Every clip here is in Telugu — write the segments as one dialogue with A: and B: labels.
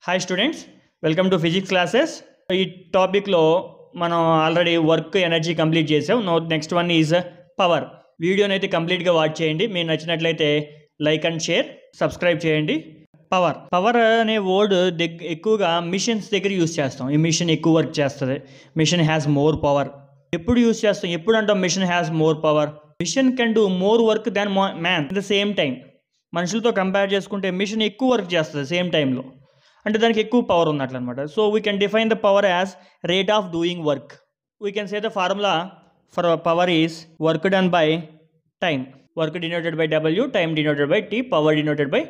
A: Hi students, welcome to physics classes. ఈ టాపిక్లో మనం ఆల్రెడీ వర్క్ ఎనర్జీ కంప్లీట్ చేసాం. Next one is power. వీడియోని అయితే కంప్లీట్గా వాచ్ చేయండి. మీకు నచ్చినట్లయితే లైక్ అండ్ షేర్, సబ్స్క్రైబ్ చేయండి. పవర్ అనే వర్డ్ ఎక్కువగా మిషన్స్ దగ్గర యూస్ చేస్తాం. ఈ మిషన్ ఎక్కువ వర్క్ చేస్తుంది, మిషన్ హ్యాస్ మోర్ పవర్. ఎప్పుడు యూస్ చేస్తాం, ఎప్పుడు అంటాం machine has more power? Machine can do more work than man in the same time. మనుషులతో కంపేర్ చేసుకుంటే మిషన్ ఎక్కువ వర్క్ చేస్తుంది సేమ్ టైంలో, అంటే దానికి ఎక్కువ పవర్ ఉన్నట్లు అనమాట. So we can define the power as rate of doing work. We can say the formula for power is work done by time. Work denoted by W, time denoted by T, power denoted by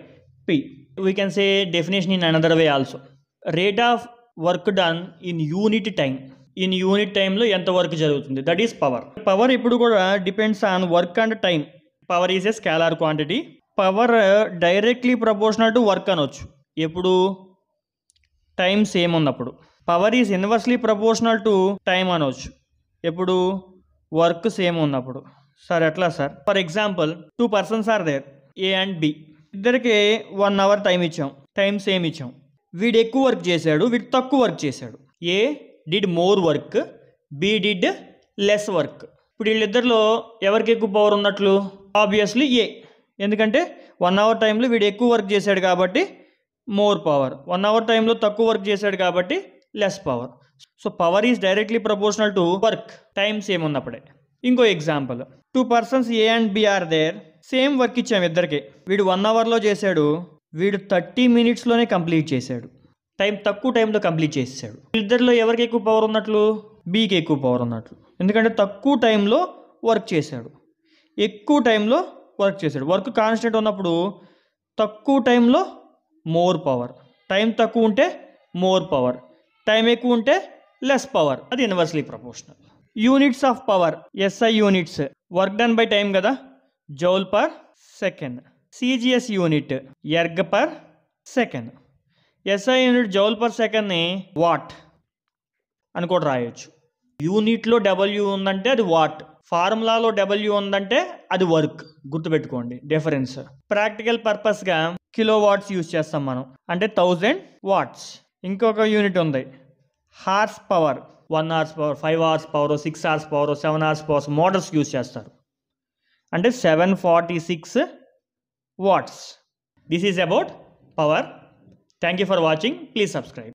A: P. We can say definition in another way also. Rate of work done in unit time. In unit time లో ఎంత వర్క్ జరుగుతుంది, దట్ ఈస్ పవర్. పవర్ ఇప్పుడు కూడా depends on work and time. Power is a scalar quantity. Power directly proportional to work అనొచ్చు ఎప్పుడు, టైం సేమ్ ఉన్నప్పుడు. Power is inversely proportional to time అనవచ్చు ఎప్పుడు, వర్క్ సేమ్ ఉన్నప్పుడు. సార్ ఎట్లా sir? For example 2 persons are there, A and B. ఇద్దరికి 1 hour టైం ఇచ్చాం, టైం సేమ్ ఇచ్చాం. వీడు ఎక్కువ వర్క్ చేశాడు, వీడు తక్కువ వర్క్ చేశాడు. A did more work, B did less work. ఇప్పుడు వీళ్ళిద్దరిలో ఎవరికి ఎక్కువ పవర్ ఉన్నట్లు? ఆబ్వియస్లీ ఏ, ఎందుకంటే 1 hour టైంలో వీడు ఎక్కువ వర్క్ చేశాడు కాబట్టి మోర్ పవర్, 1 hour టైంలో తక్కువ వర్క్ చేశాడు కాబట్టి less power. So power is directly proportional to work, time same ఉన్నప్పుడే. ఇంకో example, 2 persons A and B are there. Same work ఇచ్చాము ఇద్దరికి. వీడు 1 hourలో చేశాడు, వీడు 30 minutesలోనే కంప్లీట్ చేశాడు. తక్కువ టైంలో కంప్లీట్ చేశాడు. ఇద్దరిలో ఎవరికి ఎక్కువ పవర్ ఉన్నట్లు? బీకి ఎక్కువ పవర్ ఉన్నట్లు, ఎందుకంటే తక్కువ టైంలో వర్క్ చేశాడు, ఎక్కువ టైంలో వర్క్ చేశాడు. వర్క్ కాన్స్టెంట్ ఉన్నప్పుడు తక్కువ టైంలో మోర్ పవర్, టైం తక్కువ ఉంటే మోర్ పవర్, టైం ఎక్కువ ఉంటే లెస్ పవర్. అది inversely proportional. Units of power, SI units. Work done by time కదా, joule per second. CGS unit, erg per second. SI unit joule per సెకండ్ని వాట్ అని కూడా రాయొచ్చు. యూనిట్లో డబ్ల్యూ ఉందంటే అది వాట్, ఫార్ములాలో డబ్ల్యూ ఉందంటే అది వర్క్. గుర్తుపెట్టుకోండి డిఫరెన్స్. ప్రాక్టికల్ పర్పస్గా కిలో వాట్స్ యూజ్ చేస్తాం మనం, అంటే 1000 watts. ఇంకొక యూనిట్ ఉంది horse power. 1 hours power, 5 hours power, 6 hours power, 7 hours power motors use చేస్తారు, అంటే 746 watts. This is about power. Thank you for watching. Please subscribe.